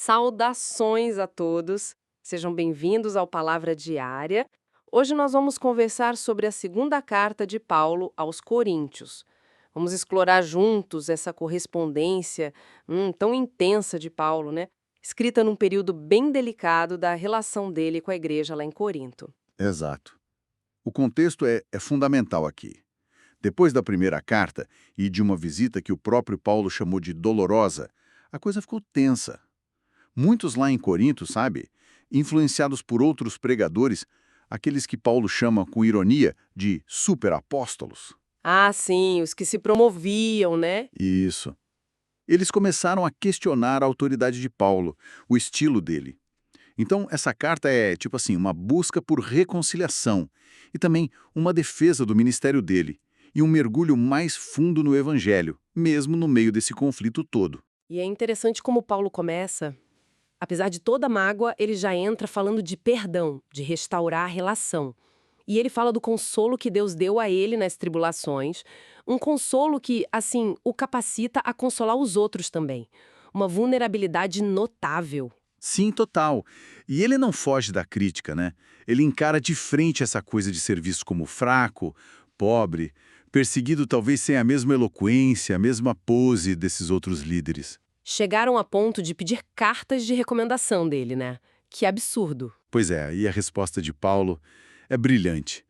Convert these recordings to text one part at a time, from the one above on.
Saudações a todos, sejam bem-vindos ao Palavra Diária. Hoje nós vamos conversar sobre a segunda carta de Paulo aos Coríntios. Vamos explorar juntos essa correspondência tão intensa de Paulo, né? Escrita num período bem delicado da relação dele com a igreja lá em Corinto. Exato. O contexto é fundamental aqui. Depois da primeira carta e de uma visita que o próprio Paulo chamou de dolorosa, a coisa ficou tensa. Muitos lá em Corinto, sabe, influenciados por outros pregadores, aqueles que Paulo chama com ironia de superapóstolos. Ah, sim, os que se promoviam, né? Isso. Eles começaram a questionar a autoridade de Paulo, o estilo dele. Então, essa carta é, tipo assim, uma busca por reconciliação e também uma defesa do ministério dele e um mergulho mais fundo no evangelho, mesmo no meio desse conflito todo. E é interessante como Paulo começa. Apesar de toda a mágoa, ele já entra falando de perdão, de restaurar a relação. E ele fala do consolo que Deus deu a ele nas tribulações, um consolo que, assim, o capacita a consolar os outros também. Uma vulnerabilidade notável. Sim, total. E ele não foge da crítica, né? Ele encara de frente essa coisa de ser visto como fraco, pobre, perseguido talvez sem a mesma eloquência, a mesma pose desses outros líderes. Chegaram a ponto de pedir cartas de recomendação dele, né? Que absurdo. Pois é, e a resposta de Paulo é brilhante.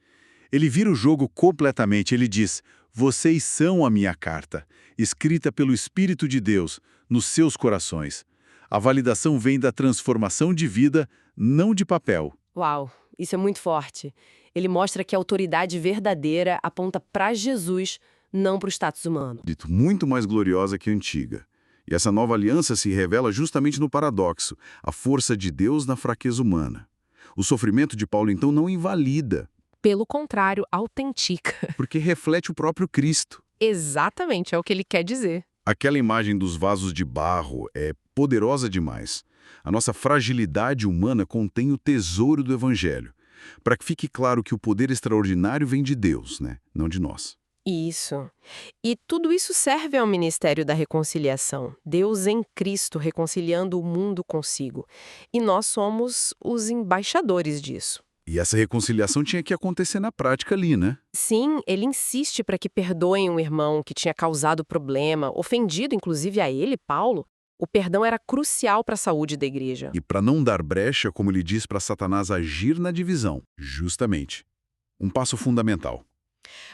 Ele vira o jogo completamente, ele diz: "Vocês são a minha carta, escrita pelo Espírito de Deus, nos seus corações. A validação vem da transformação de vida, não de papel." Uau, isso é muito forte. Ele mostra que a autoridade verdadeira aponta para Jesus, não para o status humano. Dito muito mais gloriosa que a antiga. E essa nova aliança se revela justamente no paradoxo, a força de Deus na fraqueza humana. O sofrimento de Paulo, então, não invalida, Pelo contrário, autentica. porque reflete o próprio Cristo. Exatamente, é o que ele quer dizer. Aquela imagem dos vasos de barro é poderosa demais. A nossa fragilidade humana contém o tesouro do Evangelho, para que fique claro que o poder extraordinário vem de Deus, né? Não de nós. Isso. E tudo isso serve ao ministério da reconciliação. Deus em Cristo reconciliando o mundo consigo. E nós somos os embaixadores disso. E essa reconciliação tinha que acontecer na prática ali, né? Sim, ele insiste para que perdoem um irmão que tinha causado problema, ofendido inclusive a ele, Paulo. O perdão era crucial para a saúde da igreja. E para não dar brecha, como ele diz para Satanás agir na divisão, justamente. Um passo fundamental.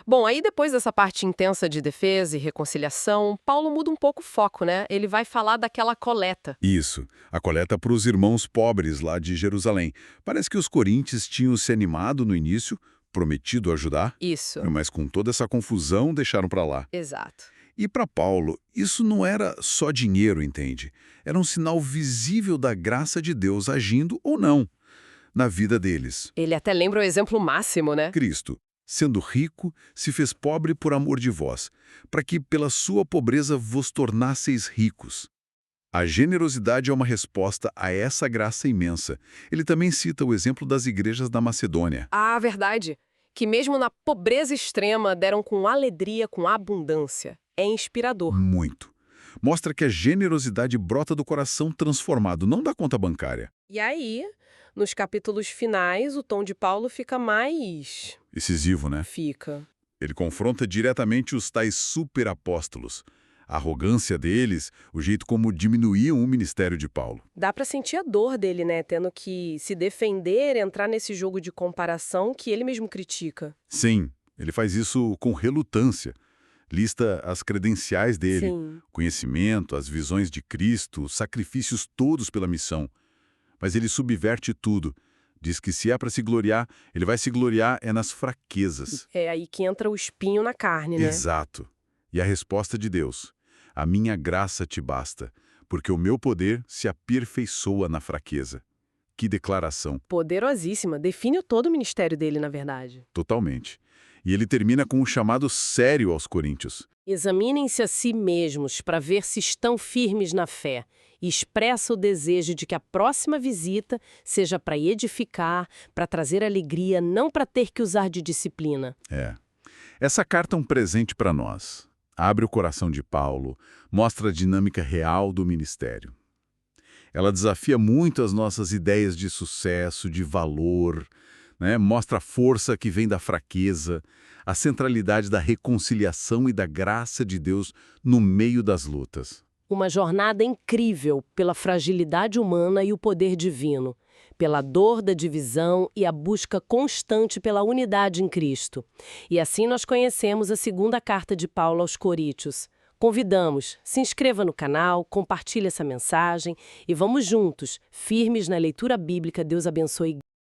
Bom, aí depois dessa parte intensa de defesa e reconciliação, Paulo muda um pouco o foco, né? Ele vai falar daquela coleta. Isso, a coleta para os irmãos pobres lá de Jerusalém. Parece que os coríntios tinham se animado no início, prometido ajudar, Isso, mas com toda essa confusão deixaram para lá. exato. E para Paulo, isso não era só dinheiro, entende? Era um sinal visível da graça de Deus agindo ou não na vida deles. Ele até lembra o exemplo máximo, né? Cristo, sendo rico, se fez pobre por amor de vós, para que pela sua pobreza vos tornasseis ricos. A generosidade é uma resposta a essa graça imensa. Ele também cita o exemplo das igrejas da Macedônia. Ah, verdade. Que mesmo na pobreza extrema deram com alegria, com abundância. É inspirador. Muito. Mostra que a generosidade brota do coração transformado, não da conta bancária. E aí, nos capítulos finais, o tom de Paulo fica mais... Decisivo, né? Fica. Ele confronta diretamente os tais superapóstolos. A arrogância deles, o jeito como diminuíam o ministério de Paulo. Dá pra sentir a dor dele, né? Tendo que se defender, entrar nesse jogo de comparação que ele mesmo critica. Sim, ele faz isso com relutância. Lista as credenciais dele, Sim. conhecimento, as visões de Cristo, os sacrifícios todos pela missão. Mas ele subverte tudo. Diz que se é para se gloriar, ele vai se gloriar é nas fraquezas. É aí que entra o espinho na carne, né? Exato. E a resposta de Deus: a minha graça te basta, porque o meu poder se aperfeiçoa na fraqueza. Que declaração, Poderosíssima. Define todo o ministério dele, na verdade. totalmente. E ele termina com um chamado sério aos coríntios. Examinem-se a si mesmos para ver se estão firmes na fé e expressa o desejo de que a próxima visita seja para edificar, para trazer alegria, não para ter que usar de disciplina. É. Essa carta é um presente para nós. Abre o coração de Paulo, mostra a dinâmica real do ministério. Ela desafia muito as nossas ideias de sucesso, de valor, né? Mostra a força que vem da fraqueza, a centralidade da reconciliação e da graça de Deus no meio das lutas. Uma jornada incrível pela fragilidade humana e o poder divino, pela dor da divisão e a busca constante pela unidade em Cristo. E assim nós conhecemos a segunda carta de Paulo aos Coríntios. Convidamos, se inscreva no canal, compartilhe essa mensagem e vamos juntos, firmes na leitura bíblica. Deus abençoe.